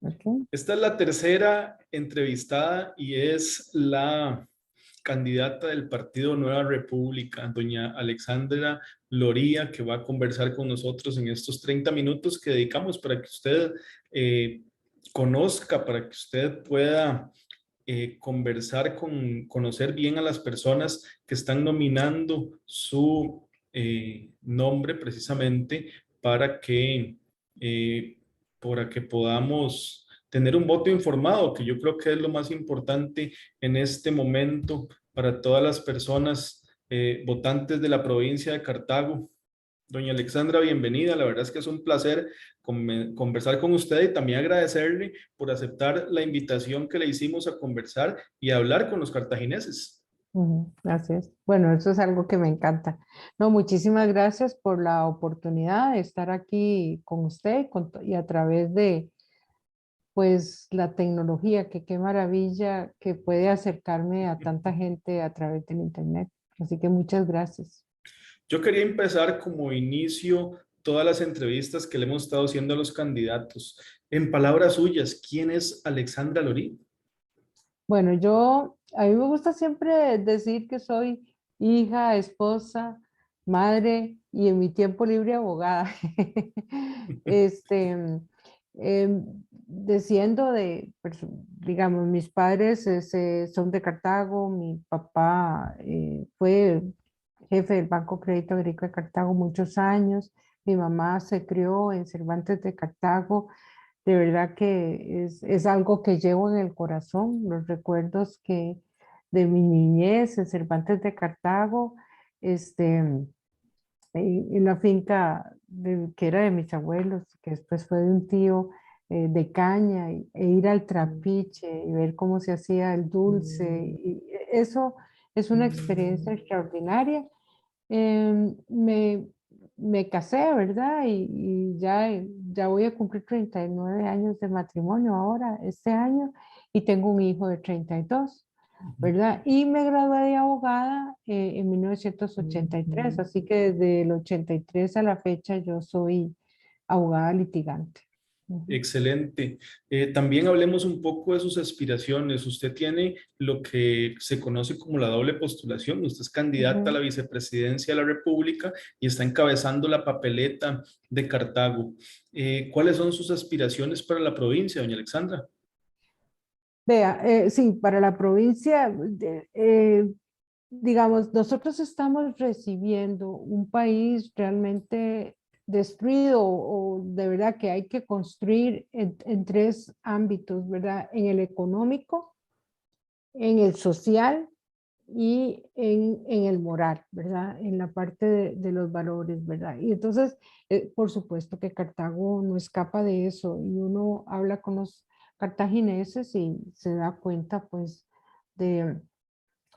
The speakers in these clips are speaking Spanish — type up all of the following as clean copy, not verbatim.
Ok. Esta es la tercera entrevistada y es la candidata del Partido Nueva República, doña Alexandra Loría, que va a conversar con nosotros en estos 30 minutos que dedicamos para que usted eh, conozca, para que usted pueda conversar conocer bien a las personas que están nominando su nombre precisamente para que, eh, para que podamos tener un voto informado, que yo creo que es lo más importante en este momento para todas las personas votantes de la provincia de Cartago. Doña Alexandra, bienvenida. La verdad es que es un placer conversar con usted y también agradecerle por aceptar la invitación que le hicimos a conversar y a hablar con los cartagineses. Ujú, gracias. Bueno, eso es algo que me encanta. No, muchísimas gracias por la oportunidad de estar aquí con usted y a través de, pues, la tecnología, que qué maravilla que puede acercarme a tanta gente a través del internet. Así que muchas gracias. Yo quería empezar como inicio todas las entrevistas que le hemos estado haciendo a los candidatos. En palabras suyas, ¿quién es Alexandra Lorí? Bueno, a mí me gusta siempre decir que soy hija, esposa, madre y en mi tiempo libre abogada. Este, Desciendo digamos, mis padres son de Cartago, mi papá fue jefe del Banco Crédito Agrícola de Cartago muchos años, mi mamá se crió en Cervantes de Cartago. De verdad que es algo que llevo en el corazón, los recuerdos de mi niñez en Cervantes de Cartago, en la finca que era de mis abuelos, que después fue de un tío, de caña, e ir al trapiche y ver cómo se hacía el dulce. Y eso es una experiencia extraordinaria. Me casé, ¿verdad? Y ya voy a cumplir 39 años de matrimonio ahora, este año, y tengo un hijo de 32, ¿verdad? Y me gradué de abogada en 1983, así que desde el 83 a la fecha yo soy abogada litigante. Ujú, Excelente. También hablemos un poco de sus aspiraciones. Usted tiene lo que se conoce como la doble postulación. Usted es candidata a la ujú. vicepresidencia de la República y está encabezando la papeleta de Cartago. ¿Cuáles son sus aspiraciones para la provincia, doña Alexandra? Vea, sí, para la provincia, digamos, nosotros estamos recibiendo un país realmente destruido o de verdad que hay que construir en tres ámbitos, ¿verdad? En el económico, en el social y en el moral, ¿verdad? En la parte de los valores, ¿verdad? Y entonces, por supuesto que Cartago no escapa de eso y uno habla con los cartagineses y se da cuenta, pues, de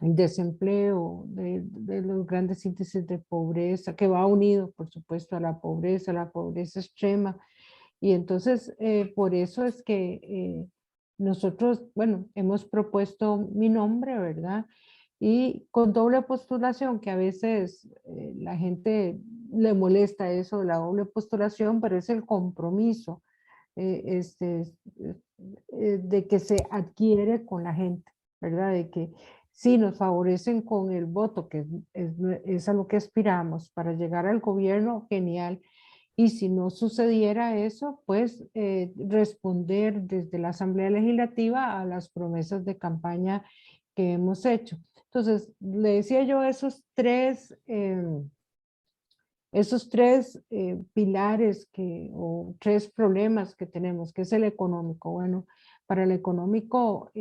el desempleo, de los grandes índices de pobreza, que va unido, por supuesto, a la pobreza extrema. Y entonces, por eso es que nosotros, bueno, hemos propuesto mi nombre, ¿verdad? Y con doble postulación, que a veces la gente le molesta eso de la doble postulación, pero es el compromiso eh, este, de que se adquiere con la gente, ¿verdad? De que sí nos favorecen con el voto, que es a lo que aspiramos para llegar al gobierno, genial. Y si no sucediera eso, pues responder desde la Asamblea Legislativa a las promesas de campaña que hemos hecho. Entonces, le decía yo esos tres pilares o tres problemas que tenemos, que es el económico. Bueno, para el económico,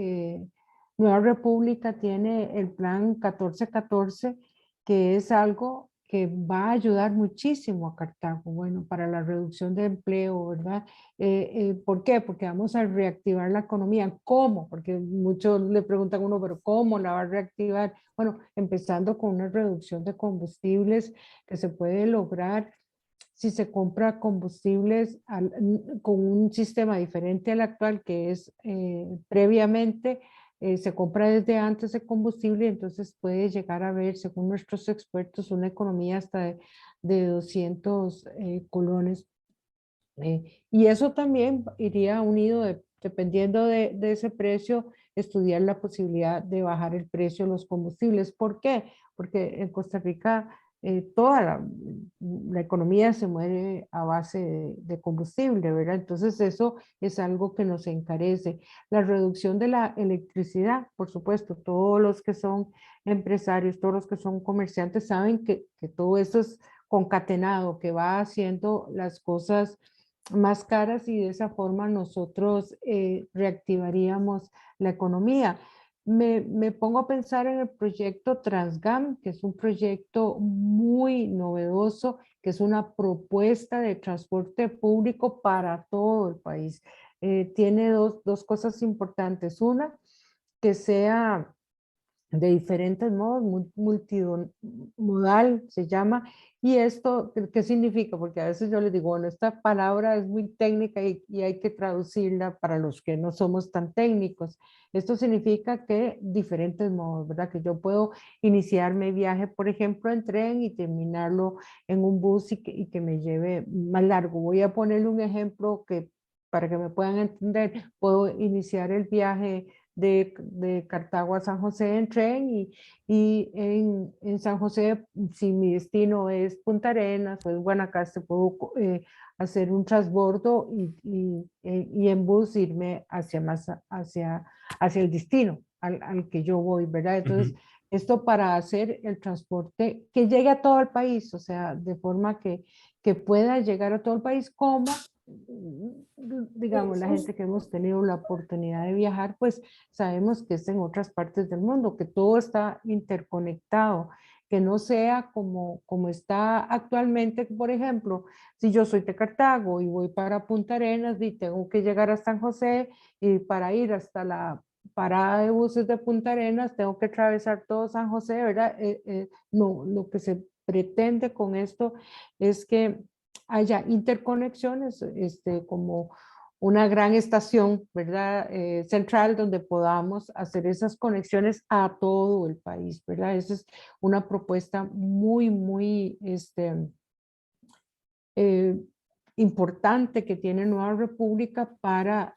Nueva República tiene el plan 1414, que es algo que va a ayudar muchísimo a Cartago, bueno, para la reducción de empleo, ¿verdad? ¿Por qué? Porque vamos a reactivar la economía. ¿Cómo? Porque muchos le preguntan a uno, pero ¿cómo la va a reactivar? Bueno, empezando con una reducción de combustibles que se puede lograr si se compra combustibles con un sistema diferente al actual, que es previamente, se compra desde antes de combustible, entonces puede llegar a ver, según nuestros expertos, una economía hasta de 200 colones. Y eso también iría unido dependiendo de ese precio, estudiar la posibilidad de bajar el precio de los combustibles. ¿Por qué? Porque en Costa Rica toda la economía se mueve a base de combustible, ¿verdad? Entonces eso es algo que nos encarece. La reducción de la electricidad, por supuesto, todos los que son empresarios, todos los que son comerciantes saben que todo eso es concatenado, que va haciendo las cosas más caras y de esa forma nosotros reactivaríamos la economía. Me pongo a pensar en el proyecto Transgam, que es un proyecto muy novedoso, que es una propuesta de transporte público para todo el país. Tiene dos cosas importantes. Una, que sea de diferentes modos, multimodal se llama. ¿Y esto qué significa? Porque a veces yo les digo, bueno, esta palabra es muy técnica y hay que traducirla para los que no somos tan técnicos. Esto significa que diferentes modos, ¿verdad? Que yo puedo iniciar mi viaje, por ejemplo, en tren y terminarlo en un bus y que me lleve más largo. Voy a ponerle un ejemplo que para que me puedan entender, puedo iniciar el viaje de Cartago a San José en tren y en San José, si mi destino es Punta Arenas o es Guanacaste, puedo hacer un transbordo y en bus irme hacia el destino al que yo voy, ¿verdad? Entonces, esto para hacer el transporte que llegue a todo el país, o sea, de forma que pueda llegar a todo el país, como digamos, la gente que hemos tenido la oportunidad de viajar, pues sabemos que es en otras partes del mundo, que todo está interconectado, que no sea como está actualmente, por ejemplo, si yo soy de Cartago y voy para Punta Arenas y tengo que llegar a San José y para ir hasta la parada de buses de Punta Arenas tengo que atravesar todo San José, ¿verdad? No, lo que se pretende con esto es que haya interconexiones, como una gran estación, ¿verdad? Central donde podamos hacer esas conexiones a todo el país, ¿verdad? Esa es una propuesta muy, eh, importante que tiene Nueva República para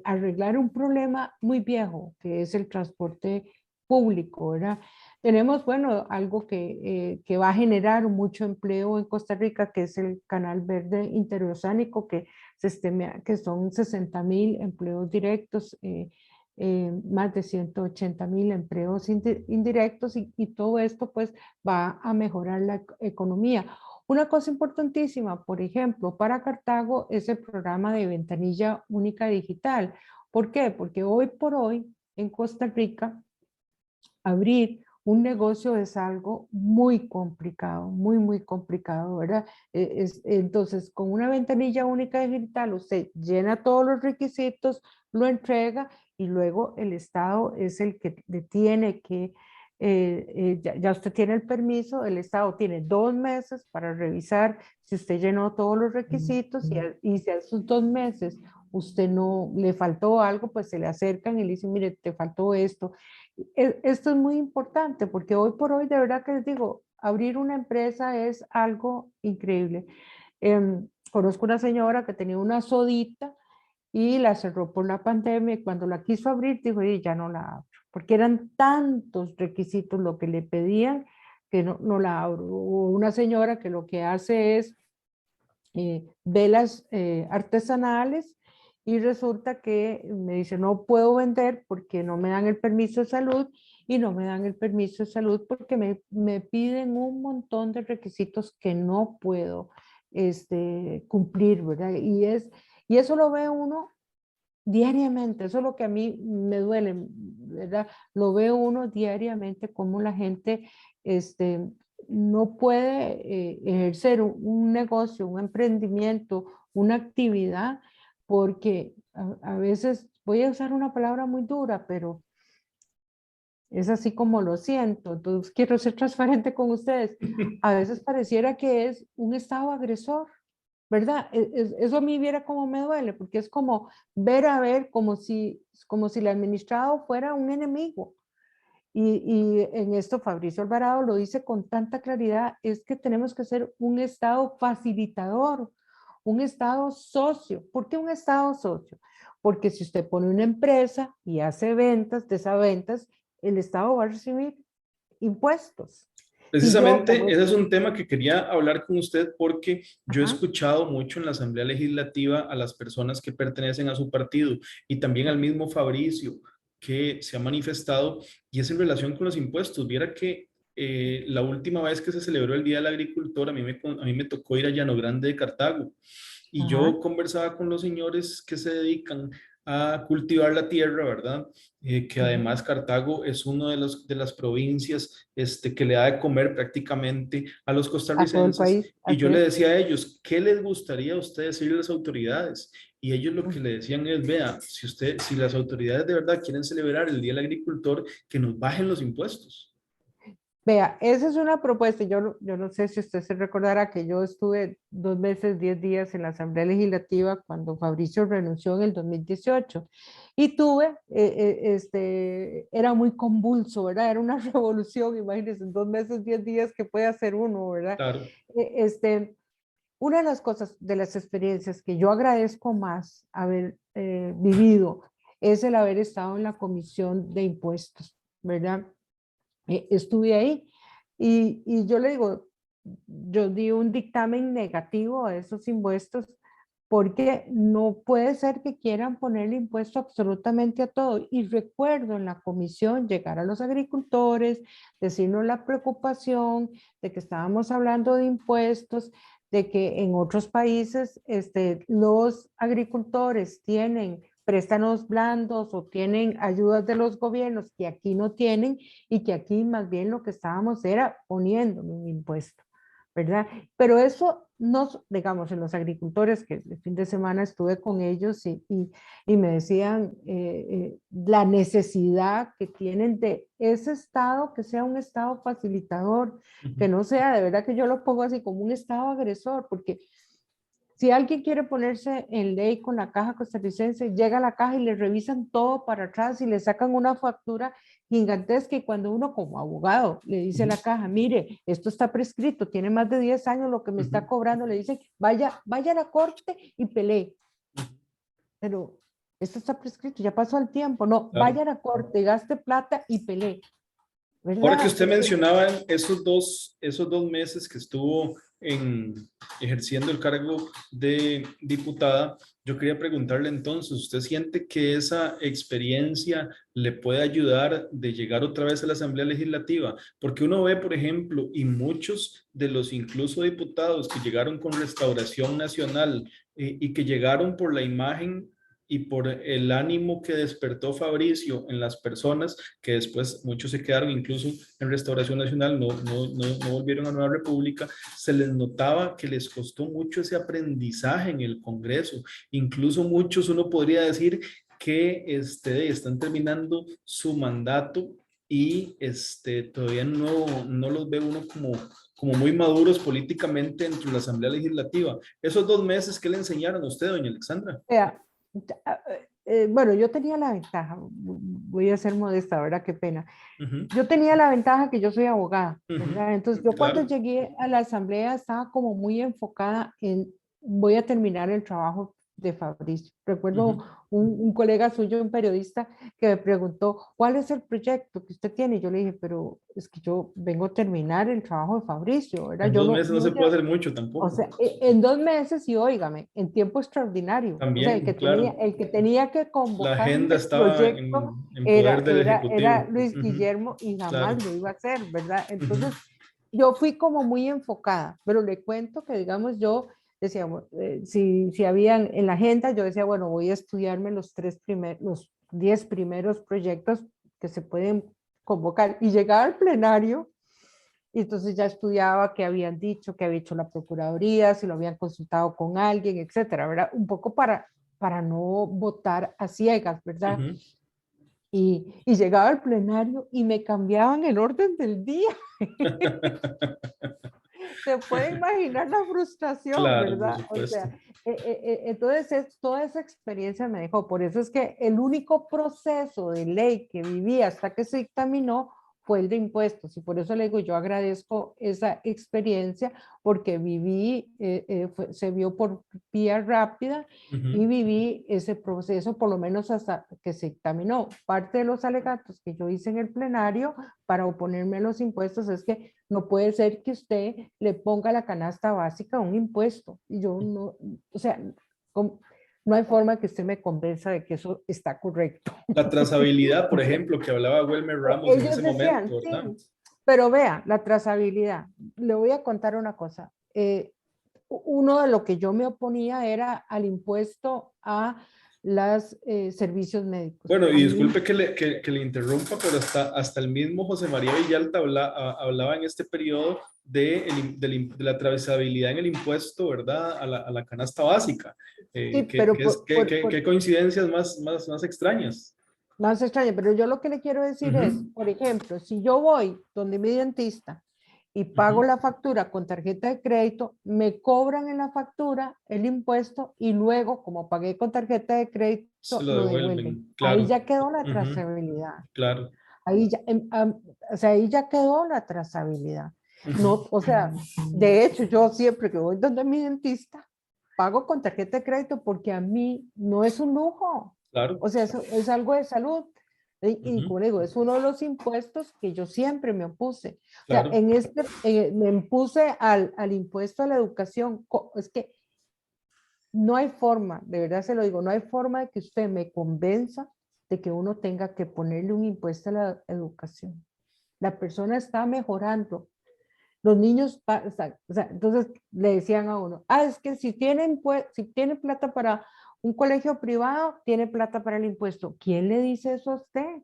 arreglar un problema muy viejo, que es el transporte público, ¿verdad? Tenemos, bueno, algo que va a generar mucho empleo en Costa Rica, que es el Canal Verde Interoceánico, se estima que son 60,000 empleos directos, más de 180,000 empleos indirectos y todo esto pues va a mejorar la economía. Una cosa importantísima, por ejemplo, para Cartago es el programa de ventanilla única digital. ¿Por qué? Porque hoy por hoy en Costa Rica abrir un negocio es algo muy complicado, muy complicado, ¿verdad? Entonces, con una ventanilla única digital, usted llena todos los requisitos, lo entrega y luego el Estado es el que le tiene que, ya usted tiene el permiso, el Estado tiene 2 meses para revisar si usted llenó todos los requisitos y si a esos 2 meses usted no le faltó algo, pues se le acercan y le dicen, mire, te faltó esto. Esto es muy importante porque hoy por hoy, de verdad que les digo, abrir una empresa es algo increíble. Conozco una señora que tenía una sodita y la cerró por la pandemia y cuando la quiso abrir dijo, "Y ya no la abro", porque eran tantos requisitos lo que le pedían que no la abro. O una señora que lo que hace es velas artesanales y resulta que me dice, no puedo vender porque no me dan el permiso de salud y no me dan el permiso de salud porque me piden un montón de requisitos que no puedo cumplir, ¿verdad? Y eso lo ve uno diariamente, eso es lo que a mí me duele, ¿verdad? Lo ve uno diariamente como la gente no puede ejercer un negocio, un emprendimiento, una actividad, porque a veces, voy a usar una palabra muy dura, pero es así como lo siento. Entonces quiero ser transparente con ustedes. A veces pareciera que es un estado agresor, ¿verdad? Eso a mí viera como me duele, porque es como ver a ver como si el administrado fuera un enemigo. Y en esto Fabricio Alvarado lo dice con tanta claridad, es que tenemos que ser un Estado facilitador, un Estado socio. ¿Por qué un Estado socio? porque si usted pone una empresa y hace ventas, de esas ventas, el Estado va a recibir impuestos. Y yo Precisamente, como... ese es un tema que quería hablar con usted porque yo he Ajá, escuchado mucho en la Asamblea Legislativa a las personas que pertenecen a su partido y también al ajá, mismo Fabricio que se ha manifestado y es en relación con los impuestos. Viera que la última vez que se celebró el Día del Agricultor, a mí me tocó ir a Llano Grande de Cartago y yo ajá, conversaba con los señores que se dedican a cultivar la tierra, ¿verdad? Que ujú, además Cartago es una de las provincias que le da de comer prácticamente a los a todo el costarricenses. país, Y yo así le es. decía a ellos, ¿qué les gustaría a ustedes decirle a las autoridades? Y ellos lo que le decían es, vea, si las autoridades de verdad quieren celebrar el Día del Agricultor, que nos bajen los impuestos. Vea, esa es una propuesta. Yo no sé si usted se recordará que yo estuve 2 meses, 10 días en la Asamblea Legislativa cuando Fabricio renunció en el 2018 y era muy convulso, ¿verdad? Era una revolución, imagínense, en 2 meses, 10 días que puede hacer uno, ¿verdad? Claro. Eh, este, una de las cosas, de las experiencias que yo agradezco más haber vivido es el haber estado en la Comisión de Impuestos, ¿verdad? Estuve ahí y yo le digo, yo di un dictamen negativo a esos impuestos porque no puede ser que quieran ponerle impuesto absolutamente a todo. Y recuerdo en la comisión llegar a los agricultores, decirnos la preocupación de que estábamos hablando de impuestos, de que en otros países los agricultores tienen préstamos blandos o tienen ayudas de los gobiernos que aquí no tienen y que aquí más bien lo que estábamos era poniendo un impuesto, ¿verdad? Pero eso no, digamos, en los agricultores, que el fin de semana estuve con ellos y me decían la necesidad que tienen de ese Estado, que sea un Estado facilitador, que Ujú. no sea, de verdad que yo lo pongo así como un Estado agresor, porque si alguien quiere ponerse en ley con la caja costarricense, llega a la caja y le revisan todo para atrás y le sacan una factura gigantesca y cuando uno como abogado le dice a Ujú. la caja, mire, esto está prescrito, tiene más de 10 años lo que me está Ujú. cobrando, le dicen, vaya a la corte y pelee, pero esto está prescrito, ya pasó el tiempo, no, Claro. vaya a la corte, gaste plata y pelee, Ahora que ¿verdad? usted mencionaba esos dos meses que estuvo ejerciendo el cargo de diputada, yo quería preguntarle entonces, ¿usted siente que esa experiencia le puede ayudar de llegar otra vez a la Asamblea Legislativa? Porque uno ve, por ejemplo, y muchos de los incluso diputados que llegaron con Restauración Nacional y que llegaron por la imagen y por el ánimo que despertó Fabricio en las personas, que después muchos se quedaron incluso en Restauración Nacional, no volvieron a Nueva República, se les notaba que les costó mucho ese aprendizaje en el Congreso. Incluso muchos, uno podría decir que están terminando su mandato y todavía no los ve uno como muy maduros políticamente dentro de la Asamblea Legislativa. Esos 2 meses, ¿qué le enseñaron a usted, doña Alexandra? Vea, bueno, yo tenía la ventaja, voy a ser modesta, ¿verdad? Qué pena. Ujú. Yo tenía la ventaja que yo soy abogada, Ujú. ¿verdad? Entonces, yo cuando Claro. llegué a la asamblea estaba como muy enfocada en voy a terminar el trabajo de Fabricio. Recuerdo Ujú. un colega suyo, un periodista, que me preguntó, ¿cuál es el proyecto que usted tiene? Y yo le dije, pero es que yo vengo a terminar el trabajo de Fabricio, ¿verdad? En Yo 2 meses no no se puede llevo, hacer mucho o tampoco. sea, en 2 meses y óigame, en tiempo extraordinario. O sea, También, claro. el que tenía que La convocar agenda el estaba proyecto en poder del era Ejecutivo. Luis Ujú. Guillermo y Claro. jamás lo iba a hacer, ¿verdad? Ujú. Entonces, yo fui como muy enfocada, pero le cuento que, digamos, yo decía, bueno, si habían en la agenda, yo decía, bueno, voy a estudiarme los 10 primeros proyectos que se pueden convocar y llegar al plenario y entonces ya estudiaba qué habían dicho, qué había hecho la Procuraduría, si lo habían consultado con alguien, etcétera, ¿verdad? Un poco para no votar a ciegas, ¿verdad? Ujú. Y llegaba al plenario y me cambiaban el orden del día. Se puede imaginar la frustración, Claro, por ¿verdad? O sea, supuesto. entonces toda esa experiencia me dejó. Por eso es que el único proceso de ley que viví hasta que se dictaminó fue el de impuestos y por eso le digo, yo agradezco esa experiencia porque viví, se vio por vía rápida y viví ese proceso por lo menos hasta que se dictaminó. Parte de los alegatos que yo hice en el plenario para oponerme a los impuestos es que no puede ser que usted le ponga a la canasta básica un impuesto y yo no, o sea, no hay forma que usted me convenza de que eso está correcto. La trazabilidad, por ejemplo, que hablaba Wilmer Ramos en Ellos ese decían, momento, ¿verdad? sí, pero vea, la trazabilidad. Le voy a contar una cosa. Uno de lo que yo me oponía era al impuesto a los servicios médicos. Bueno, A y mí, disculpe que le interrumpa, pero hasta el mismo José María Villalta hablaba en este periodo de la trazabilidad en el impuesto, ¿verdad? A la canasta básica. sí, pero ¿Qué coincidencias más extrañas? más extraño, pero yo lo que le quiero decir es, Ujú, por ejemplo, si yo voy donde mi dentista y pago ujú. la factura con tarjeta de crédito, me cobran en la factura el impuesto y luego, como pagué con tarjeta de Se crédito, lo lo devuelven. devuelven, Ahí claro. ya quedó la Ujú, trazabilidad. claro. Ahí ya, o sea, ahí ya quedó la trazabilidad. Ujú, No, o sea, de hecho, yo siempre que voy donde mi dentista, pago con tarjeta de crédito porque a mí no es un lujo. claro. O sea, es algo de salud. Y Ujú, como le digo, es uno de los impuestos que yo siempre me opuse. O sea, claro. me impuse al impuesto a la educación. Es que no hay forma, de verdad se lo digo, no hay forma de que usted me convenza de que uno tenga que ponerle un impuesto a la educación. La persona está mejorando. Los niños, o sea, entonces le decían a uno, es que si tiene plata para un colegio privado, tiene plata para el impuesto. ¿Quién le dice eso a usted?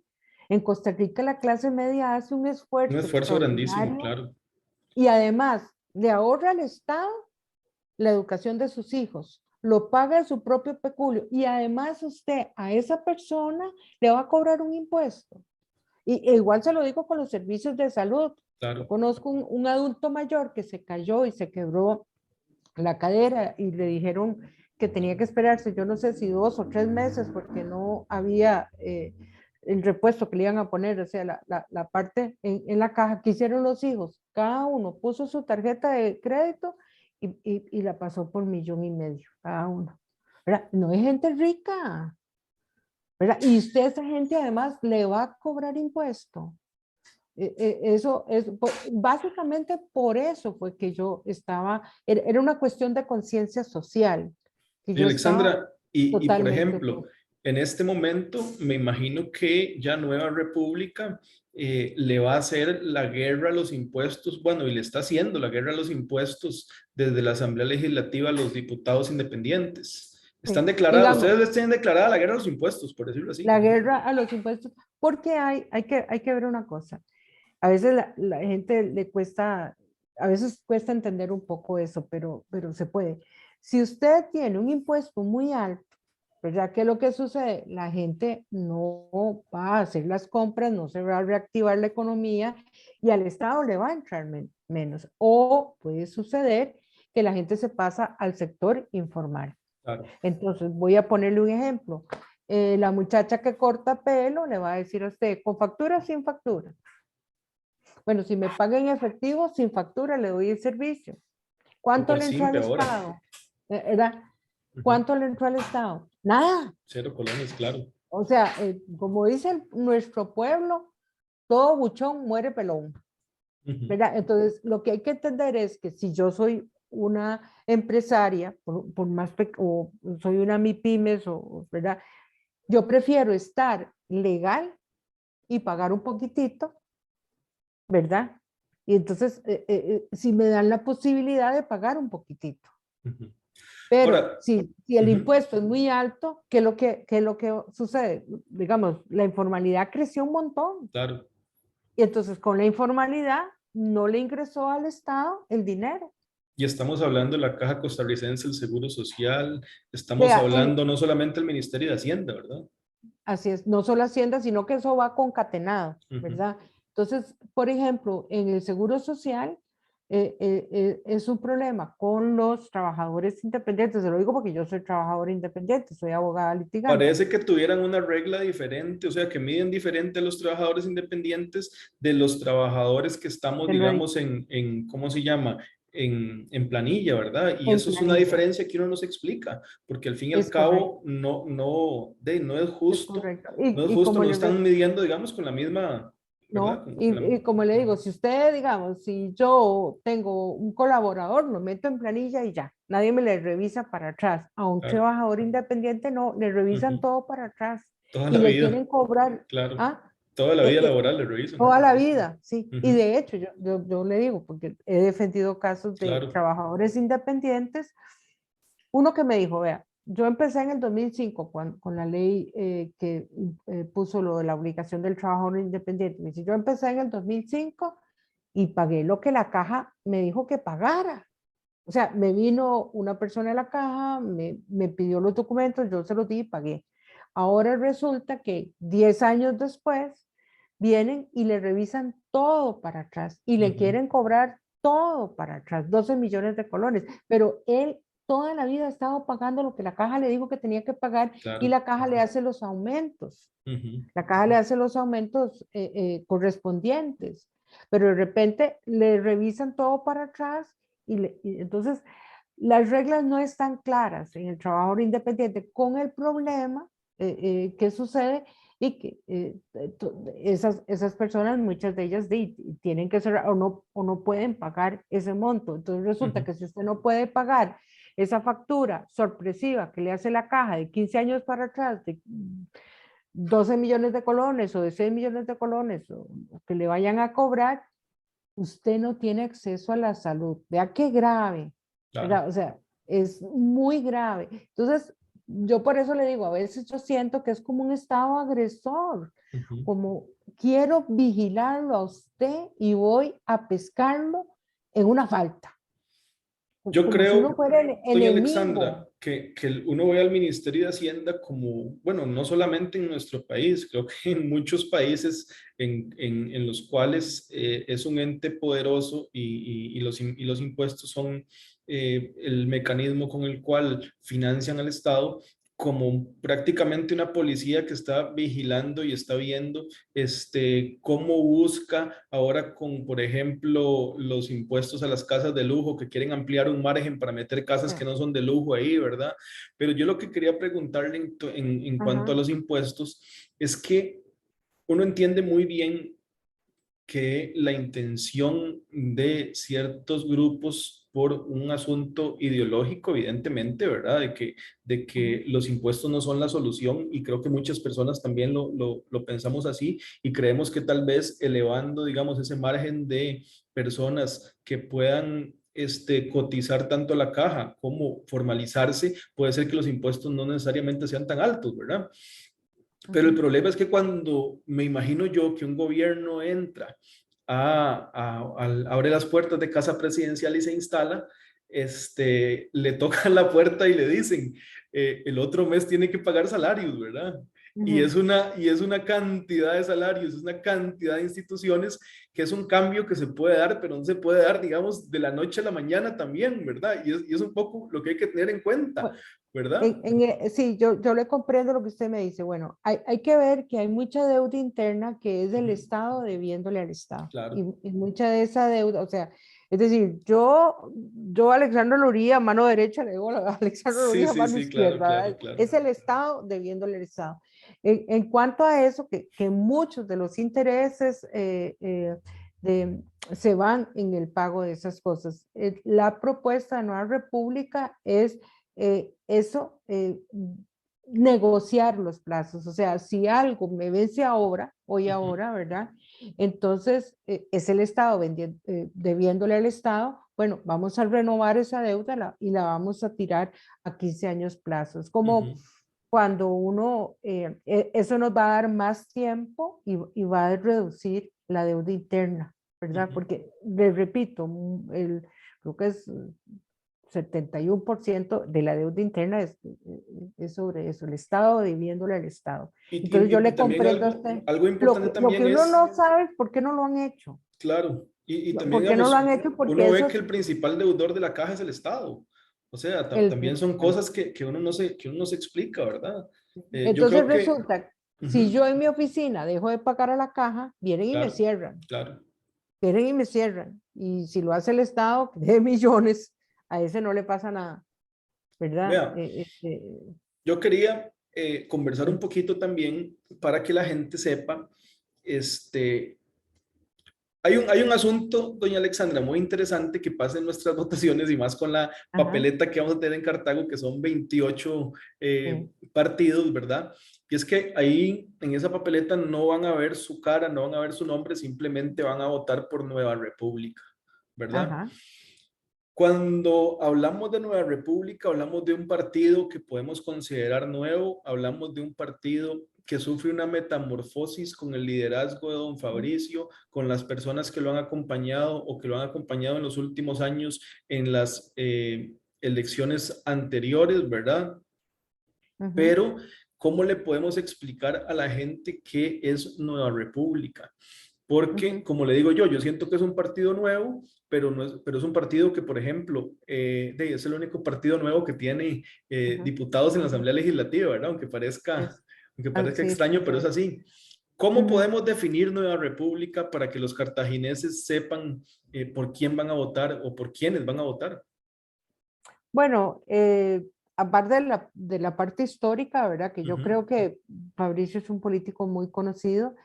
En Costa Rica la clase media hace un Un esfuerzo esfuerzo grandísimo, extraordinario claro. y además le ahorra al Estado la educación de sus hijos, lo paga de su propio peculio y además usted a esa persona le va a cobrar un impuesto. E igual se lo digo con los servicios de salud. Yo Claro. conozco un adulto mayor que se cayó y se quebró la cadera y le dijeron que tenía que esperarse, yo no sé si 2 o 3 meses porque no había el repuesto que le iban a poner, o sea, la parte en la caja que hicieron los hijos. Cada uno puso su tarjeta de crédito y la pasó por 1,500,000 cada uno. ¿Verdad? No es gente rica, ¿verdad? Y usted a esa gente además le va a cobrar impuesto. Eso es básicamente por eso fue que yo estaba, era una cuestión de conciencia social, que Y yo estaba Alexandra, por totalmente ejemplo, por. en este momento me imagino que ya Nueva República le va a hacer la guerra a los impuestos, bueno, y le está haciendo la guerra a los impuestos desde la Asamblea Legislativa a los diputados independientes. Están declarados, Digamos, ustedes les tienen declarada la guerra a los impuestos, por decirlo así. la guerra a los impuestos, porque hay que ver una cosa. A veces la gente le cuesta, a veces cuesta entender un poco eso, pero se puede. Si usted tiene un impuesto muy alto, ¿verdad? ¿Qué es lo que sucede? La gente no va a hacer las compras, no se va a reactivar la economía y al Estado le va a entrar menos. O puede suceder que la gente se pasa al sector informal. Claro, Entonces, voy a ponerle un ejemplo. La muchacha que corta pelo le va a decir a usted, ¿con factura o sin factura? Bueno, si me paga en efectivo, sin factura, le doy el servicio. o ¿Cuánto por le entró al simple ahora. Estado? ¿Verdad? Ujú. ¿Cuánto le entró al Estado? Nada. 0 colones, claro. O sea, como dice nuestro pueblo, todo buchón muere pelón. Ujú. ¿Verdad? Entonces, lo que hay que entender es que si yo soy una empresaria, por más o soy una MIPYMES, ¿verdad? Yo prefiero estar legal y pagar un poquitito, ¿verdad? Y entonces, si me dan la posibilidad de pagar un poquitito. Ujú. Pero Ahora, si el ujú, impuesto es muy alto, ¿qué es lo que sucede? Digamos, la informalidad creció un montón. claro. Y entonces con la informalidad no le ingresó al Estado el dinero. Y estamos hablando de la Caja Costarricense del Seguro Social, estamos Vea, hablando no solamente del Ministerio de Hacienda, ¿verdad? así es, no solo Hacienda, sino que eso va concatenado, Ujú, ¿verdad? Entonces, por ejemplo, en el Seguro Social, es un problema con los trabajadores independientes. Se lo digo porque yo soy trabajadora independiente, soy abogada litigante. Parece que tuvieran una regla diferente, o sea, que miden diferente a los trabajadores independientes de los trabajadores que estamos, digamos, ¿cómo se llama? En planilla, ¿verdad? Y En eso es una planilla, diferencia que uno nos explica, porque al fin y al es correcto, cabo no es es justo, correcto. no es Y justo, como no le, están midiendo, digamos, con la misma, ¿verdad? no, y como le digo, si usted, digamos, si yo tengo un colaborador, lo meto en planilla y ya, nadie me le revisa para atrás. A un Claro. trabajador independiente no, le revisan Ujú. todo para atrás Toda y la le vida, quieren cobrar, claro. ah, Toda la eh, vida eh, laboral le revisan. toda la vida, sí. Y Ujú. de hecho, yo le digo, porque he defendido casos de Claro. trabajadores independientes, uno que me dijo, vea, yo empecé en el 2005 con la ley que puso lo de la obligación del trabajador independiente. Me dice, yo empecé en el 2005 y pagué lo que la caja me dijo que pagara. O sea, me vino una persona de la caja, me pidió los documentos, yo se los di y pagué. Ahora resulta que 10 años después vienen y le revisan todo para atrás y le Ujú. quieren cobrar todo para atrás, 12 millones de colones, pero él toda la vida ha estado pagando lo que la caja le dijo que tenía que pagar y Claro. la caja le hace los aumentos. Ujú. La caja le hace los aumentos correspondientes, pero de repente le revisan todo para atrás y entonces las reglas no están claras en el trabajador independiente con el problema que sucede y que esas personas, muchas de ellas tienen que ser o no pueden pagar ese monto. Entonces resulta Ujú. que si usted no puede pagar esa factura sorpresiva que le hace la caja de 15 años para atrás, de 12 millones de colones o de 6 millones de colones o que le vayan a cobrar, usted no tiene acceso a la salud. Vea qué grave, Claro. ¿verdad? O sea, es muy grave. Entonces, yo por eso le digo, a veces yo siento que es como un estado agresor, Ujú. como quiero vigilarlo a usted y voy a pescarlo en una falta, Yo como si uno creo, fuera el doña enemigo. Alexandra, que uno ve al Ministerio de Hacienda como, bueno, no solamente en nuestro país, creo que en muchos países en los cuales es un ente poderoso y los impuestos son el mecanismo con el cual financian al Estado, como prácticamente una policía que está vigilando y está viendo cómo busca ahora con, por ejemplo, los impuestos a las casas de lujo, que quieren ampliar un margen para meter casas que no son de lujo ahí, ¿verdad? Pero yo lo que quería preguntarle en cuanto a Ajá. los impuestos es que uno entiende muy bien que la intención de ciertos grupos por un asunto ideológico, evidentemente, ¿verdad? De Ajá. que los impuestos no son la solución y creo que muchas personas también lo pensamos así y creemos que tal vez elevando, digamos, ese margen de personas que puedan cotizar tanto a la caja como formalizarse, puede ser que los impuestos no necesariamente sean tan altos, ¿verdad? Pero el Ajá. problema es que cuando me imagino yo que un gobierno entra abre las puertas de casa presidencial y se instala, le tocan la puerta y le dicen, el otro mes tiene que pagar salarios, ¿verdad? Ujú. Y es una cantidad de salarios, es una cantidad de instituciones que es un cambio que se puede dar, pero no se puede dar, digamos, de la noche a la mañana también, ¿verdad? Y es un poco lo que hay que tener en cuenta, Bueno, ¿verdad? sí, yo le comprendo lo que usted me dice. Bueno, hay que ver que hay mucha deuda interna que es del Ujú. Estado debiéndole al Estado. Claro. Y mucha de esa deuda, o sea, es decir, yo a Alexandra Loría, mano derecha, le digo a Alexandra Sí, Loría, sí, mano sí, claro, izquierda, claro, ¿verdad? claro. Es el Estado debiéndole al Estado. En cuanto a eso, que muchos de los intereses de, se van en el pago de esas cosas. La propuesta de Nueva República es eso, negociar los plazos. O sea, si algo me vence ahora, hoy Ujú. ahora, ¿verdad? Entonces, es el Estado debiéndole al Estado, bueno, vamos a renovar esa deuda y la vamos a tirar a 15 años plazos. Como Ujú. cuando uno, eso nos va a dar más tiempo y va a reducir la deuda interna, ¿verdad? Ujú. Porque, le repito, creo que es 71% de la deuda interna es sobre eso, el Estado debiéndole al Estado. Y, Entonces yo y le también comprendo a algo, usted. algo importante Lo que también uno es, no sabe es por qué no lo han hecho. claro, Y también, ¿Por qué no lo digamos, han hecho? Porque uno ve eso que es el principal deudor de la caja es el Estado. O sea, el también son principal. cosas que uno no se explica, ¿verdad? Yo Entonces creo que... resulta, si Ujú, yo en mi oficina dejo de pagar a la caja, vienen y me claro, cierran. claro. Vienen y me cierran. Y si lo hace el Estado, de millones, a ese no le pasa nada, ¿verdad? Vea, yo quería conversar un Sí. poquito también para que la gente sepa, este, hay un asunto, doña Alexandra, muy interesante que pasa en nuestras votaciones y más con la Ajá, papeleta que vamos a tener en Cartago, que son 28 sí, partidos, ¿verdad? Y es que ahí en esa papeleta no van a ver su cara, no van a ver su nombre, simplemente van a votar por Nueva República, ¿verdad? ajá, Cuando hablamos de Nueva República, hablamos de un partido que podemos considerar nuevo, hablamos de un partido que sufre una metamorfosis con el liderazgo de don Fabricio, con las personas que lo han acompañado o que lo han acompañado en los últimos años en las elecciones anteriores, ¿verdad? ujú, Pero, ¿cómo le podemos explicar a la gente qué es Nueva República? Porque, ujú, como le digo yo siento que es un partido nuevo, pero es un partido que, por ejemplo, es el único partido nuevo que tiene ujú. diputados en la Asamblea Legislativa, ¿verdad? Es Aunque parezca así, es extraño, pero es correcto. así. ¿Cómo Ujú. podemos definir Nueva República para que los cartagineses sepan por quién van a votar o por quiénes van a votar? Bueno, aparte de la parte histórica, ¿verdad? Que yo Ujú, creo que Fabricio es un político muy conocido,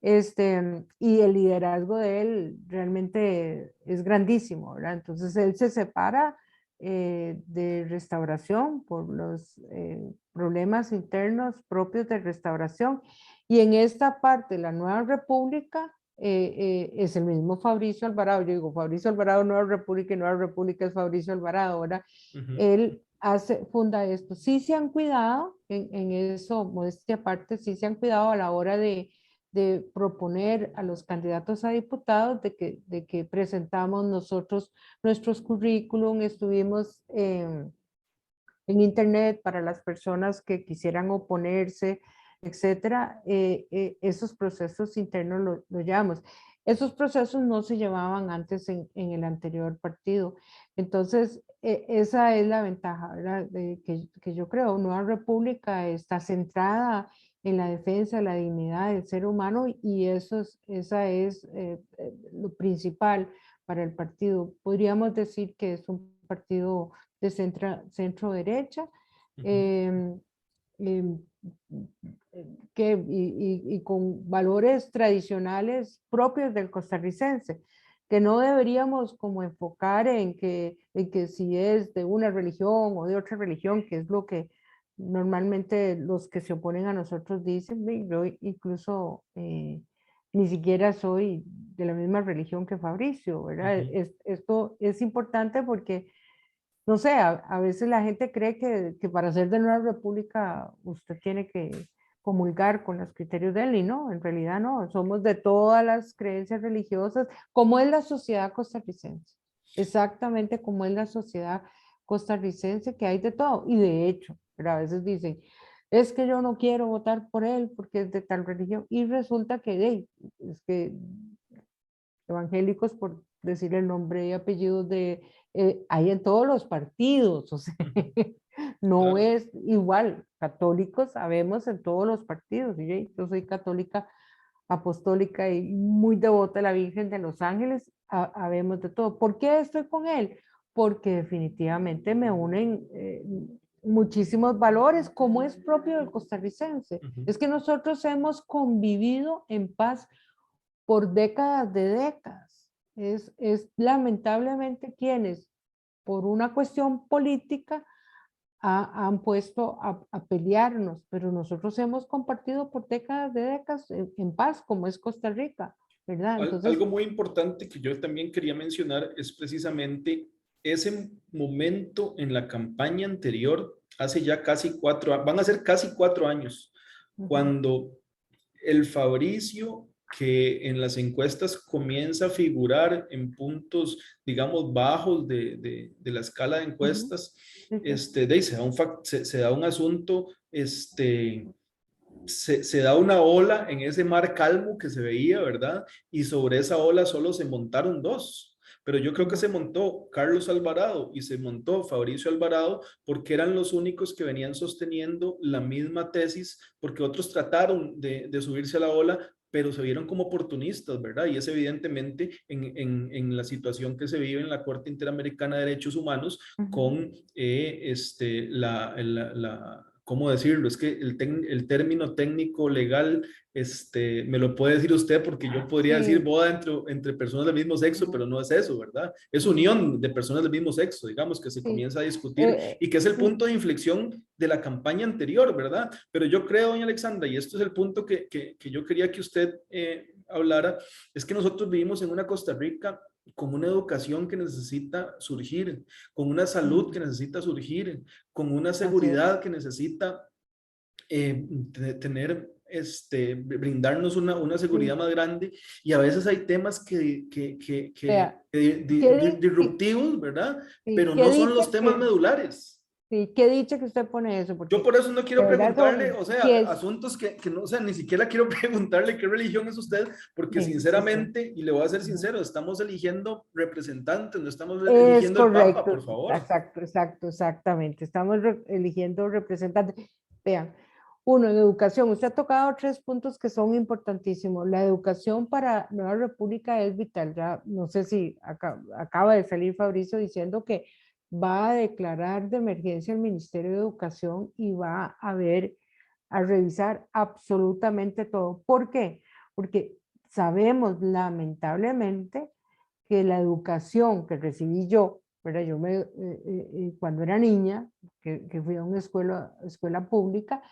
y el liderazgo de él realmente es grandísimo, ¿verdad? Entonces él se separa de Restauración por los problemas internos propios de Restauración, y en esta parte, la Nueva República, es el mismo Fabricio Alvarado. Yo digo, Fabricio Alvarado, Nueva República, y Nueva República es Fabricio Alvarado, ¿verdad? ujú, Él funda esto. Sí se han cuidado, en eso, modestia aparte, sí se han cuidado a la hora de proponer a los candidatos a diputados, de que presentamos nosotros nuestros currículum, estuvimos en internet para las personas que quisieran oponerse, etcétera. Esos procesos internos lo llamamos. Esos procesos no se llevaban antes en el anterior partido. Entonces, esa es la ventaja, ¿verdad? Que yo creo. Nueva República está centrada en la defensa de la dignidad del ser humano, y esa es lo principal para el partido. Podríamos decir que es un partido de centro derecha, ujú. eh, eh, y con valores tradicionales propios del costarricense, que no deberíamos como enfocar en que si es de una religión o de otra religión, que es lo que normalmente los que se oponen a nosotros dicen. Yo incluso ni siquiera soy de la misma religión que Fabricio, ¿verdad? Ujú. Esto es importante porque no sé, a veces la gente cree que para ser de Nueva República usted tiene que comulgar con los criterios de él, y no, en realidad no, somos de todas las creencias religiosas, como es la sociedad costarricense, exactamente como es la sociedad costarricense, que hay de todo, y de hecho, pero a veces dicen, es que yo no quiero votar por él porque es de tal religión, y resulta que es que evangélicos, por decir el nombre y apellidos hay en todos los partidos, o sea, Ujú, no claro. es igual, católicos sabemos en todos los partidos, y yo soy católica apostólica y muy devota de la Virgen de los Ángeles, habemos de todo. ¿Por qué estoy con él? Porque definitivamente me unen muchísimos valores, como es propio del costarricense. Ujú. Es que nosotros hemos convivido en paz por décadas de décadas. Es lamentablemente quienes, por una cuestión política, han puesto a pelearnos, pero nosotros hemos compartido por décadas de décadas en paz, como es Costa Rica, ¿verdad? Algo Entonces, muy importante que yo también quería mencionar es precisamente ese momento en la campaña anterior, hace ya casi 4 años, van a ser casi 4 años, ujú, cuando el Fabricio, que en las encuestas comienza a figurar en puntos, digamos, bajos de la escala de ujú, encuestas, sí, sí, se da un asunto, se da una ola en ese mar calmo que se veía, ¿verdad? Y sobre esa ola solo se montaron dos. Pero yo creo que se montó Carlos Alvarado y se montó Fabricio Alvarado porque eran los únicos que venían sosteniendo la misma tesis, porque otros trataron de subirse a la ola, pero se vieron como oportunistas, ¿verdad? Y es evidentemente en la situación que se vive en la Corte Interamericana de Derechos Humanos con ¿cómo decirlo? Es que el término técnico legal, me lo puede decir usted porque yo podría decir Sí. boda entre personas del mismo sexo, pero no es eso, ¿verdad? Es Ujú. unión de personas del mismo sexo, digamos, que se Sí. comienza a discutir Eh, y que es el mm, punto de inflexión de la campaña anterior, ¿verdad? Pero yo creo, doña Alexandra, y esto es el punto que yo quería que usted hablara, es que nosotros vivimos en una Costa Rica con una educación que necesita surgir, con una salud que ujú. necesita surgir, con una Así es. seguridad que necesita tener, brindarnos una seguridad Sí. más grande y a veces hay temas Vea, ¿qué, disruptivos, ¿verdad? sí, Pero qué no son dicha los temas que, medulares. sí, qué dicha que usted pone eso, Yo porque por eso no quiero de verdad preguntarle, son o sea, 10. asuntos que no, o sea, ni siquiera quiero preguntarle qué religión es usted, porque Sí, sí, sí. sinceramente, y le voy a ser Ujú. sincero, estamos eligiendo representantes, no estamos Es eligiendo el Papa, por correcto, favor. exacto, exacto, exactamente. Estamos eligiendo representantes. Vean, uno, en educación, usted ha tocado 3 puntos que son importantísimos. La educación para Nueva República es vital. Ya no sé si acaba de salir Fabricio diciendo que va a declarar de emergencia el Ministerio de Educación y va a ver, a revisar absolutamente todo. ¿Por qué? Porque sabemos lamentablemente que la educación que recibí yo, ¿verdad? Cuando era niña, que fui a una escuela pública,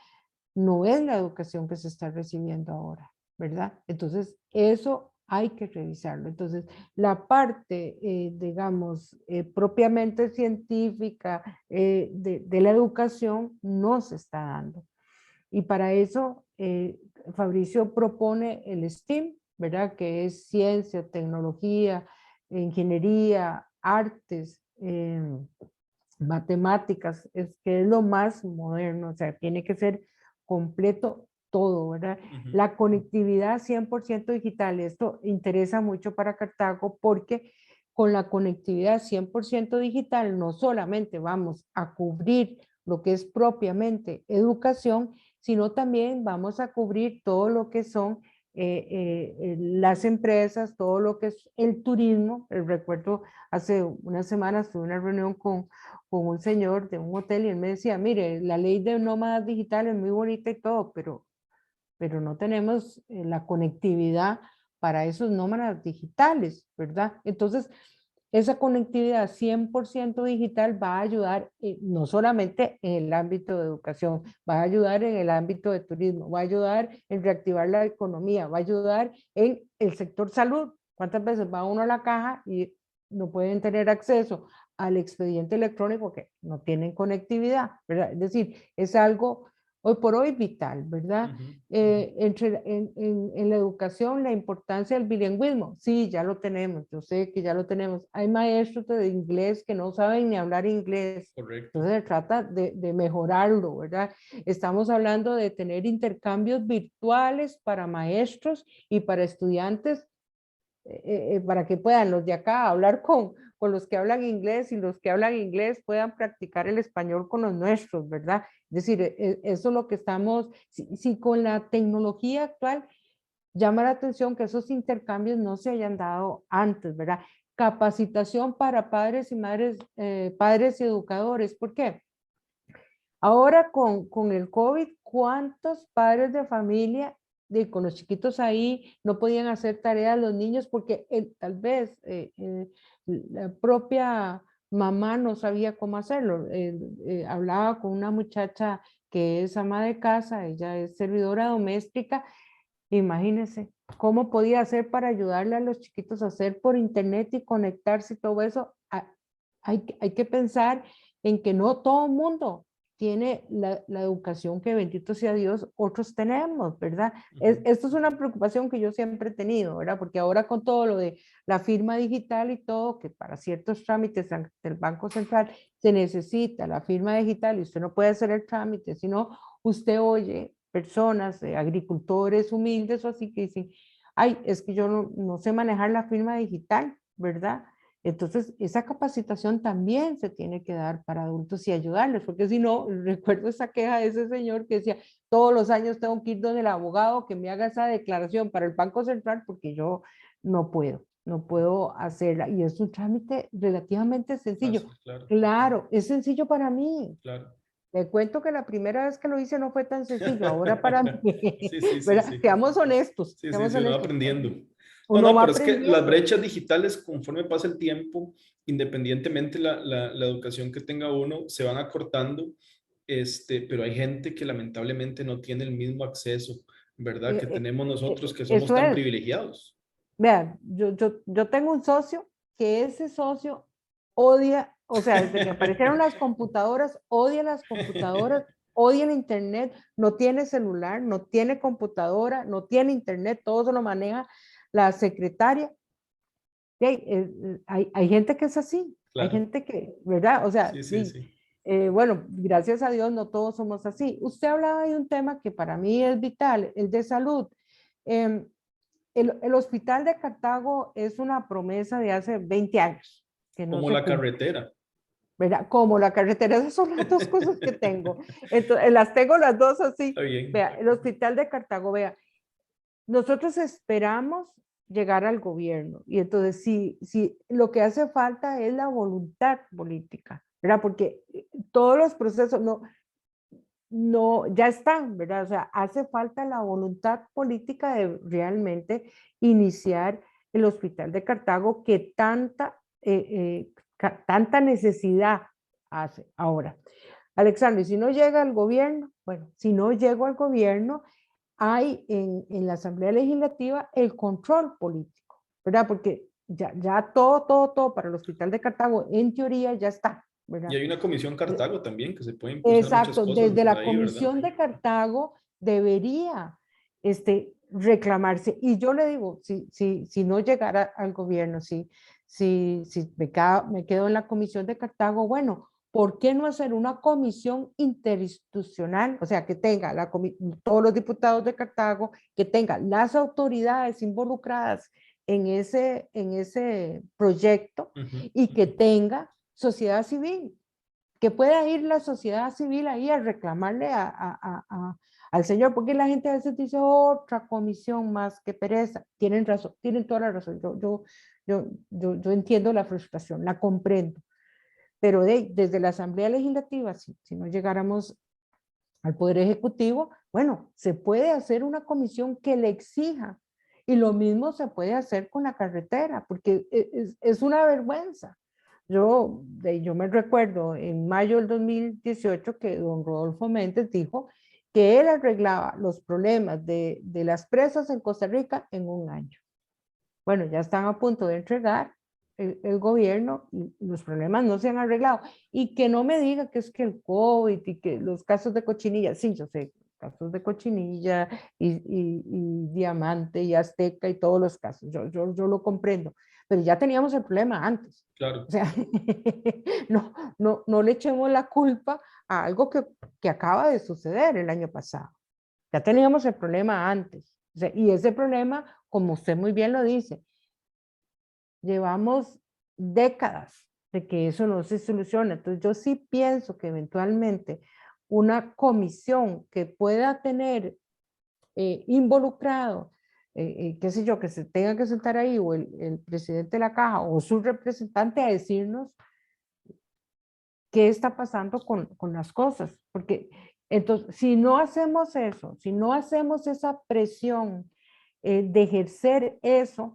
no es la educación que se está recibiendo ahora, ¿verdad? Entonces, eso hay que revisarlo. Entonces, la parte, digamos, propiamente científica de la educación no se está dando. Y para eso, Fabricio propone el STEAM, ¿verdad? Que es ciencia, tecnología, ingeniería, artes, matemáticas, que es lo más moderno, o sea, tiene que ser completo todo, ¿verdad? Ujú. La conectividad 100% digital, esto interesa mucho para Cartago porque con la conectividad 100% digital no solamente vamos a cubrir lo que es propiamente educación, sino también vamos a cubrir todo lo que son las empresas, todo lo que es el turismo. Recuerdo hace unas semanas tuve una reunión con un señor de un hotel y él me decía, mire, la ley de nómadas digitales es muy bonita y todo, pero no tenemos la conectividad para esos nómadas digitales, ¿verdad? Entonces, esa conectividad 100% digital va a ayudar no solamente en el ámbito de educación, va a ayudar en el ámbito de turismo, va a ayudar en reactivar la economía, va a ayudar en el sector salud. ¿Cuántas veces va uno a la caja y no pueden tener acceso al expediente electrónico que no tienen conectividad, ¿verdad? Es decir, es algo hoy por hoy vital, ¿verdad? Ujú, ujú. En la educación, la importancia del bilingüismo, sí, ya lo tenemos, yo sé que ya lo tenemos. Hay maestros de inglés que no saben ni hablar inglés, Correcto. entonces se trata de mejorarlo, ¿verdad? Estamos hablando de tener intercambios virtuales para maestros y para estudiantes para que puedan los de acá hablar con los que hablan inglés y los que hablan inglés puedan practicar el español con los nuestros, ¿verdad? Es decir, eso es lo que estamos, si con la tecnología actual llama la atención que esos intercambios no se hayan dado antes, ¿verdad? Capacitación para padres y madres, padres y educadores, ¿por qué? Ahora con el COVID, ¿cuántos padres de familia con los chiquitos ahí no podían hacer tareas los niños porque tal vez la propia mamá no sabía cómo hacerlo? Hablaba con una muchacha que es ama de casa, ella es servidora doméstica. Imagínense cómo podía hacer para ayudarle a los chiquitos a hacer por internet y conectarse y todo eso. Hay que pensar en que no todo el mundo tiene la educación que bendito sea Dios, otros tenemos, ¿verdad? Ujú. Esto es una preocupación que yo siempre he tenido, ¿verdad? Porque ahora con todo lo de la firma digital y todo, que para ciertos trámites del Banco Central se necesita la firma digital y usted no puede hacer el trámite, sino usted oye personas, agricultores humildes o así que dicen, ay, es que yo no sé manejar la firma digital, ¿verdad? Entonces, esa capacitación también se tiene que dar para adultos y ayudarles, porque si no, recuerdo esa queja de ese señor que decía, todos los años tengo que ir donde el abogado que me haga esa declaración para el Banco Central porque yo no puedo hacerla. Y es un trámite relativamente sencillo. Fácil, claro. Claro, es sencillo para mí. Claro. Le cuento que la primera vez que lo hice no fue tan sencillo, ahora para mí, Sí, sí, sí, ¿verdad? sí. Seamos honestos, Sí, sí, seamos sí, uno va honestos. aprendiendo. No, Uno no, va pero es que las aprendiendo. brechas digitales, conforme pasa el tiempo, independientemente la educación que tenga uno, se van acortando, pero hay gente que lamentablemente no tiene el mismo acceso, ¿verdad? Que tenemos nosotros que somos Eso tan es. privilegiados. Vean, yo tengo un socio que ese socio odia, o sea, desde que aparecieron las computadoras, odia el internet, no tiene celular, no tiene computadora, no tiene internet, todo se lo maneja la secretaria. Hay gente que es así, hay Claro. gente que, ¿verdad? O sea, Sí, sí, sí. bueno, gracias a Dios no todos somos así. Usted hablaba de un tema que para mí es vital, el de salud. Em, el hospital de Cartago es una promesa de hace 20 años que no Como se la cumple, carretera. ¿verdad? Como la carretera, esas son las dos cosas que tengo. Entonces, las tengo las dos así. Está bien. Vea, el hospital de Cartago, vea, nosotros esperamos llegar al gobierno y entonces si lo que hace falta es la voluntad política, ¿verdad? Porque todos los procesos ya están, ¿verdad? O sea, hace falta la voluntad política de realmente iniciar el hospital de Cartago que tanta necesidad hace ahora. Alexander, si no llega al gobierno, bueno, si no llego al gobierno, hay en la Asamblea Legislativa el control político, ¿verdad? Porque ya todo para el Hospital de Cartago, en teoría, ya está, Y ¿verdad? hay una comisión Cartago también, que se puede impulsar muchas Exacto, cosas desde por la ahí, ¿verdad? Comisión de Cartago debería reclamarse. Y yo le digo, si no llegara al gobierno, si me quedo en la Comisión de Cartago, bueno, ¿por qué no hacer una comisión interinstitucional? O sea, que tenga todos los diputados de Cartago, que tenga las autoridades involucradas en ese proyecto Ujú. y que tenga sociedad civil, que pueda ir la sociedad civil ahí a reclamarle al señor, porque la gente a veces dice otra comisión más, que pereza. Tienen razón, tienen toda la razón. Yo entiendo la frustración, la comprendo, pero desde la Asamblea Legislativa, si no llegáramos al Poder Ejecutivo, bueno, se puede hacer una comisión que le exija, y lo mismo se puede hacer con la carretera, porque es una vergüenza. Yo me recuerdo en mayo del 2018 que don Rodolfo Méndez dijo que él arreglaba los problemas de las presas en Costa Rica en un año. Bueno, ya están a punto de entregar el gobierno y los problemas no se han arreglado. Y que no me diga que es que el COVID y que los casos de cochinilla, sí, yo sé, casos de cochinilla y diamante y azteca y todos los casos, yo lo comprendo, pero ya teníamos el problema antes. Claro. O sea, no le echemos la culpa a algo que acaba de suceder el año pasado. Ya teníamos el problema antes. O sea, y ese problema, como usted muy bien lo dice, llevamos décadas de que eso no se soluciona. Entonces yo sí pienso que eventualmente una comisión que pueda tener involucrado, qué sé yo, que se tenga que sentar ahí o el presidente de la caja o su representante a decirnos qué está pasando con las cosas. Porque entonces, si no hacemos eso, si no hacemos esa presión de ejercer eso,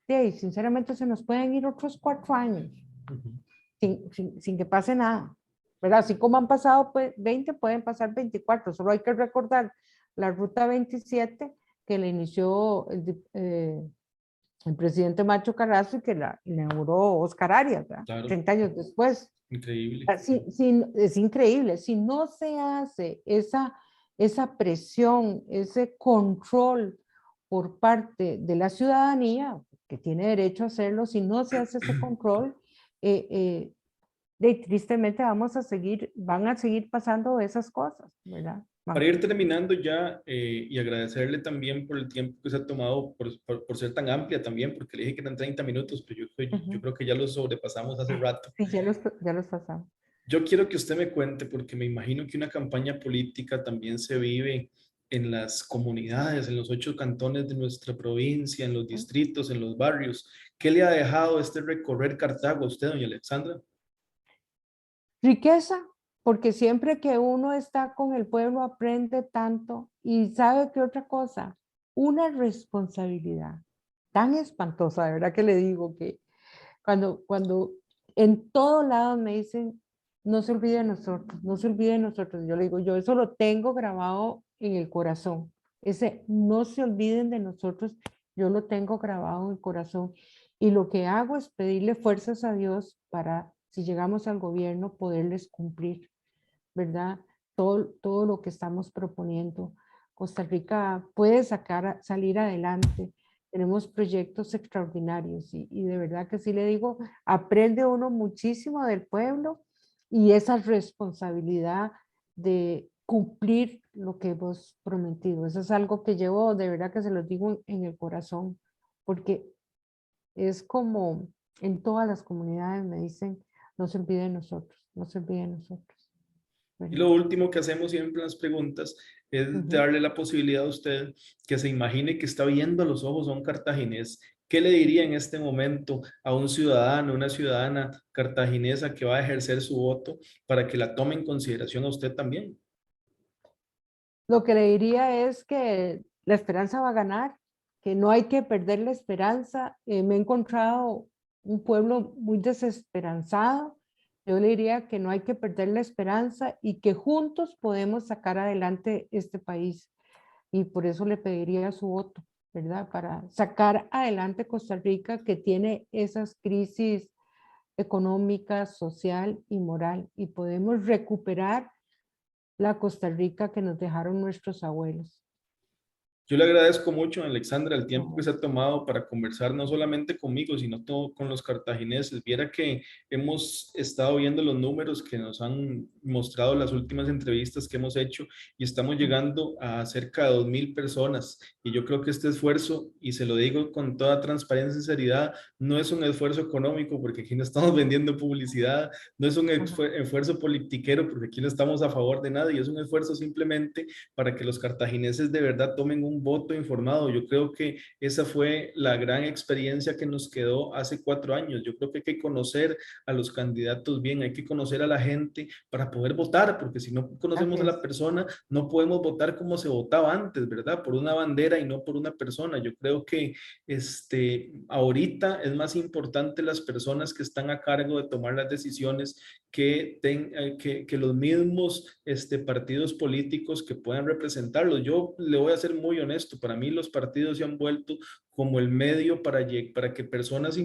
sinceramente se nos pueden ir otros 4 años Ujú. sin que pase nada. ¿Verdad? Así como han pasado pues, 20, pueden pasar 24. Solo hay que recordar la ruta 27 que le inició el presidente Macho Carazo y que la inauguró Oscar Arias, ¿verdad? Claro, 30 años después. increíble. Es increíble. Si no se hace esa presión, ese control por parte de la ciudadanía, que tiene derecho a hacerlo, si no se hace ese control, tristemente van a seguir pasando esas cosas, ¿verdad? Para ir terminando ya y agradecerle también por el tiempo que se ha tomado, por ser tan amplia también, porque le dije que eran 30 minutos, pero yo creo que ya lo sobrepasamos hace rato. Sí, ya los pasamos. Yo quiero que usted me cuente, porque me imagino que una campaña política también se vive en las comunidades, en los 8 cantones de nuestra provincia, en los distritos, en los barrios. ¿Qué le ha dejado este recorrer Cartago a usted, doña Alexandra? Riqueza, porque siempre que uno está con el pueblo aprende tanto y sabe que otra cosa, una responsabilidad tan espantosa, de verdad que le digo que cuando en todos lados me dicen, no se olvide de nosotros, no se olvide de nosotros, yo le digo, yo eso lo tengo grabado en el corazón, ese no se olviden de nosotros, yo lo tengo grabado en el corazón y lo que hago es pedirle fuerzas a Dios para, si llegamos al gobierno, poderles cumplir, ¿verdad? Todo lo que estamos proponiendo. Costa Rica puede salir adelante. Tenemos proyectos extraordinarios y de verdad que sí le digo, aprende uno muchísimo del pueblo y esa responsabilidad de cumplir lo que hemos prometido. Eso es algo que llevo, de verdad que se los digo en el corazón, porque es como en todas las comunidades me dicen, no se olvide de nosotros, no se olvide de nosotros. Y ¿Verdad? lo último que hacemos siempre en las preguntas es Ujú. darle la posibilidad a usted que se imagine que está viendo a los ojos a un cartaginés. ¿Qué le diría en este momento a un ciudadano, una ciudadana cartaginesa que va a ejercer su voto para que la tome en consideración a usted también? Lo que le diría es que la esperanza va a ganar, que no hay que perder la esperanza. Me he encontrado un pueblo muy desesperanzado. Yo le diría que no hay que perder la esperanza y que juntos podemos sacar adelante este país. Y por eso le pediría su voto, ¿verdad? Para sacar adelante Costa Rica, que tiene esas crisis económica, social y moral, y podemos recuperar la Costa Rica que nos dejaron nuestros abuelos. Yo le agradezco mucho, Alexandra, el tiempo que No. se ha tomado para conversar no solamente conmigo, sino todo con los cartagineses. Viera que hemos estado viendo los números que nos han mostrado las últimas entrevistas que hemos hecho y estamos llegando a cerca de 2.000 personas. Y yo creo que este esfuerzo, y se lo digo con toda transparencia y sinceridad, no es un esfuerzo económico porque aquí no estamos vendiendo publicidad, no es un esfuerzo politiquero porque aquí no estamos a favor de nada y es un esfuerzo simplemente para que los cartagineses de verdad tomen un voto informado. Yo creo que esa fue la gran experiencia que nos quedó hace 4 años. Yo creo que hay que conocer a los candidatos bien, hay que conocer a la gente para poder votar, porque si no conocemos Así a la es. persona, no podemos votar como se votaba antes, ¿verdad? Por una bandera y no por una persona. Yo creo que ahorita es más importante las personas que están a cargo de tomar las decisiones que los mismos partidos políticos que puedan representarlos. Yo le voy a ser muy honesto, para mí los partidos se han vuelto como el medio para que personas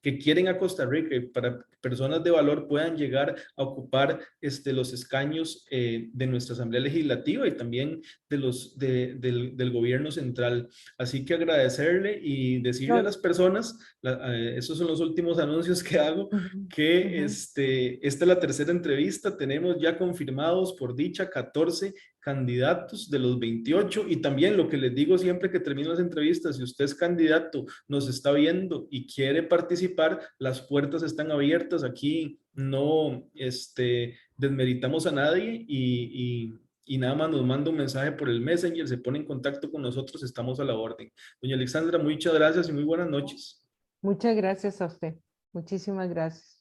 que quieren a Costa Rica y para personas de valor puedan llegar a ocupar los escaños de nuestra Asamblea Legislativa y también del gobierno central. Así que agradecerle y decirle a No. las personas, esos son los últimos anuncios que hago, Ujú, que ujú. esta es la tercera entrevista. Tenemos ya confirmados por dicha 14 candidatos de los 28 y también lo que les digo siempre que termino las entrevistas, si usted es candidato, nos está viendo y quiere participar, las puertas están abiertas. Aquí no desmeritamos a nadie y nada más nos manda un mensaje por el Messenger, se pone en contacto con nosotros, estamos a la orden. Doña Alexandra, muchas gracias y muy buenas noches. Muchas gracias a usted. Muchísimas gracias.